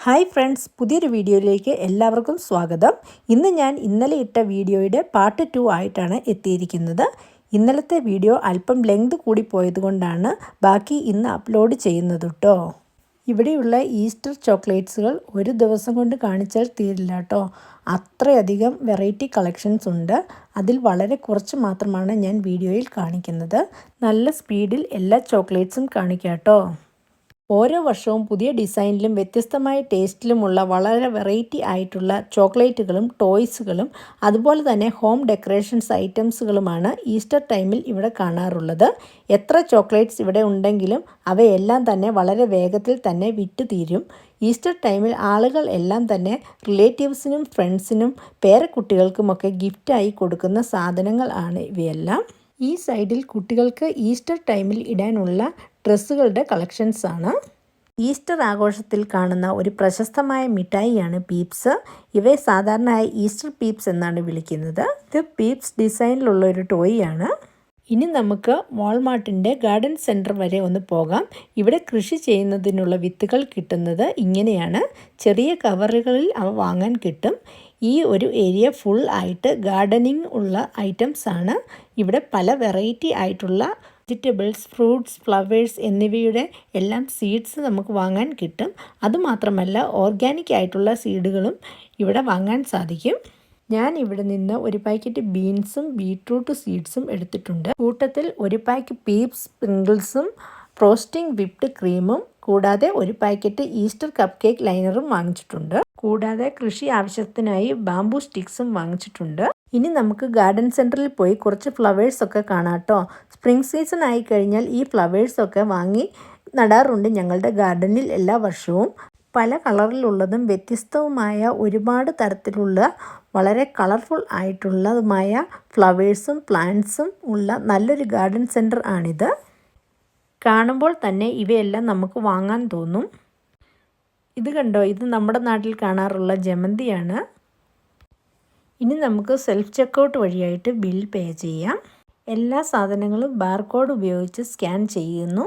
Hi friends, പുതിയൊരു വീഡിയോയിലേക്ക് എല്ലാവർക്കും സ്വാഗതം. ഇന്ന് ഞാൻ ഇന്നലെ ഇട്ട വീഡിയോയുടെ പാർട്ട് 2 ആയിട്ടാണ് എത്തിയിരിക്കുന്നത്. ഇന്നലത്തെ വീഡിയോ അല്പം ലെങ്ത് കൂടി പോയതുകൊണ്ടാണ് ബാക്കി ഇന്ന് അപ്ലോഡ് ചെയ്യുന്നത് കേട്ടോ. ഇവിടെയുള്ള ഈസ്റ്റർ ചോക്ലേറ്റ്സുകൾ ഒരു ദിവസം കൊണ്ട് കാണിച്ചാൽ തീരില്ല കേട്ടോ. അത്രയധികം വെറൈറ്റി കളക്ഷൻസ് ഉണ്ട്. അതിൽ വളരെ കുറച്ച് മാത്രമാണ് ഞാൻ വീഡിയോയിൽ കാണിക്കുന്നത്. നല്ല സ്പീഡിൽ എല്ലാ ചോക്ലേറ്റ്സും കാണിക്കാം കേട്ടോ. ഓരോ വർഷവും പുതിയ ഡിസൈനിലും വ്യത്യസ്തമായ ടേസ്റ്റിലുമുള്ള വളരെ വെറൈറ്റി ആയിട്ടുള്ള ചോക്ലേറ്റുകളും ടോയ്സുകളും അതുപോലെ തന്നെ ഹോം ഡെക്കറേഷൻസ് ഐറ്റംസുകളുമാണ് ഈസ്റ്റർ ടൈമിൽ ഇവിടെ കാണാറുള്ളത്. എത്ര ചോക്ലേറ്റ്സ് ഇവിടെ ഉണ്ടെങ്കിലും അവയെല്ലാം തന്നെ വളരെ വേഗത്തിൽ തന്നെ വിറ്റ് തീരും. ഈസ്റ്റർ ടൈമിൽ ആളുകൾ എല്ലാം തന്നെ റിലേറ്റീവ്സിനും ഫ്രണ്ട്സിനും പേരക്കുട്ടികൾക്കുമൊക്കെ ഗിഫ്റ്റായി കൊടുക്കുന്ന സാധനങ്ങൾ ആണ് ഇവയെല്ലാം. ഈ സൈഡിൽ കുട്ടികൾക്ക് ഈസ്റ്റർ ടൈമിൽ ഇടാനുള്ള ഡ്രസ്സുകളുടെ കളക്ഷൻസ് ആണ്. ഈസ്റ്റർ ആഘോഷത്തിൽ കാണുന്ന ഒരു പ്രശസ്തമായ മിഠായിയാണ് പീപ്സ്. ഇവയെ സാധാരണയായി ഈസ്റ്റർ പീപ്സ് എന്നാണ് വിളിക്കുന്നത്. ഇത് പീപ്സ് ഡിസൈനിലുള്ള ഒരു ടോയ് ആണ്. ഇനി നമുക്ക് വാൾമാർട്ടിൻ്റെ ഗാർഡൻ സെൻറ്റർ വരെ ഒന്ന് പോകാം. ഇവിടെ കൃഷി ചെയ്യുന്നതിനുള്ള വിത്തുകൾ കിട്ടുന്നത് ഇങ്ങനെയാണ്. ചെറിയ കവറുകളിൽ അവ വാങ്ങാൻ കിട്ടും. ഈ ഒരു ഏരിയ ഫുൾ ആയിട്ട് ഗാർഡനിങ് ഉള്ള ഐറ്റംസ് ആണ്. ഇവിടെ പല വെറൈറ്റി ആയിട്ടുള്ള വെജിറ്റബിൾസ്, ഫ്രൂട്ട്സ്, ഫ്ലവേഴ്സ് എന്നിവയുടെ എല്ലാം സീഡ്സ് നമുക്ക് വാങ്ങാൻ കിട്ടും. അതുമാത്രമല്ല ഓർഗാനിക് ആയിട്ടുള്ള സീഡുകളും ഇവിടെ വാങ്ങാൻ സാധിക്കും. ഞാൻ ഇവിടെ നിന്ന് ഒരു പാക്കറ്റ് ബീൻസും ബീട്രൂട്ട് സീഡ്സും എടുത്തിട്ടുണ്ട്. കൂട്ടത്തിൽ ഒരു പാക്ക് പീപ്സ് സ്പ്രിങ്കിൾസും ഫ്രോസ്റ്റിംഗ് വിപ്ഡ് ക്രീമും കൂടാതെ ഒരു പാക്കറ്റ് ഈസ്റ്റർ കപ്പ് കേക്ക് ലൈനറും വാങ്ങിച്ചിട്ടുണ്ട്. കൂടാതെ കൃഷി ആവശ്യത്തിനായി ബാംബൂ സ്റ്റിക്സും വാങ്ങിച്ചിട്ടുണ്ട്. ഇനി നമുക്ക് ഗാർഡൻ സെൻറ്ററിൽ പോയി കുറച്ച് ഫ്ലവേഴ്സൊക്കെ കാണാം കേട്ടോ. സ്പ്രിംഗ് സീസൺ ആയി കഴിഞ്ഞാൽ ഈ ഫ്ലവേഴ്സൊക്കെ വാങ്ങി നടാറുണ്ട് ഞങ്ങളുടെ ഗാർഡനിൽ എല്ലാ വർഷവും. പല കളറിലുള്ളതും വ്യത്യസ്തവുമായ ഒരുപാട് തരത്തിലുള്ള വളരെ കളർഫുൾ ആയിട്ടുള്ളതുമായ ഫ്ലവേഴ്സും പ്ലാന്റ്സും ഉള്ള നല്ലൊരു ഗാർഡൻ സെൻറ്റർ ആണിത്. കാണുമ്പോൾ തന്നെ ഇവയെല്ലാം നമുക്ക് വാങ്ങാൻ തോന്നും. ഇത് കണ്ടോ, ഇത് നമ്മുടെ നാട്ടിൽ കാണാറുള്ള ജമന്തിയാണ്. ഇനി നമുക്ക് സെൽഫ് ചെക്കൗട്ട് വഴിയായിട്ട് ബിൽ പേ ചെയ്യാം. എല്ലാ സാധനങ്ങളും ബാർകോഡ് ഉപയോഗിച്ച് സ്കാൻ ചെയ്യുന്നു.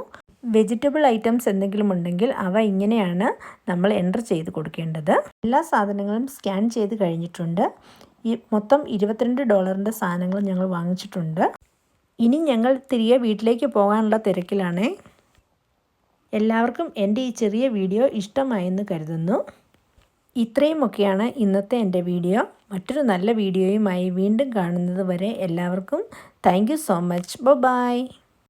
വെജിറ്റബിൾ ഐറ്റംസ് എന്തെങ്കിലും ഉണ്ടെങ്കിൽ അവ ഇങ്ങനെയാണ് നമ്മൾ എൻ്റർ ചെയ്ത് കൊടുക്കേണ്ടത്. എല്ലാ സാധനങ്ങളും സ്കാൻ ചെയ്ത് കഴിഞ്ഞിട്ടുണ്ട്. ഈ മൊത്തം $22 സാധനങ്ങൾ ഞങ്ങൾ വാങ്ങിച്ചിട്ടുണ്ട്. ഇനി ഞങ്ങൾ തിരികെ വീട്ടിലേക്ക് പോകാനുള്ള തിരക്കിലാണ്. എല്ലാവർക്കും എൻ്റെ ഈ ചെറിയ വീഡിയോ ഇഷ്ടമായെന്ന് കരുതുന്നു. ഇത്രയുമൊക്കെയാണ് ഇന്നത്തെ എൻ്റെ വീഡിയോ. മറ്റൊരു നല്ല വീഡിയോയുമായി വീണ്ടും കാണുന്നത് വരെ എല്ലാവർക്കും thank you so much. By.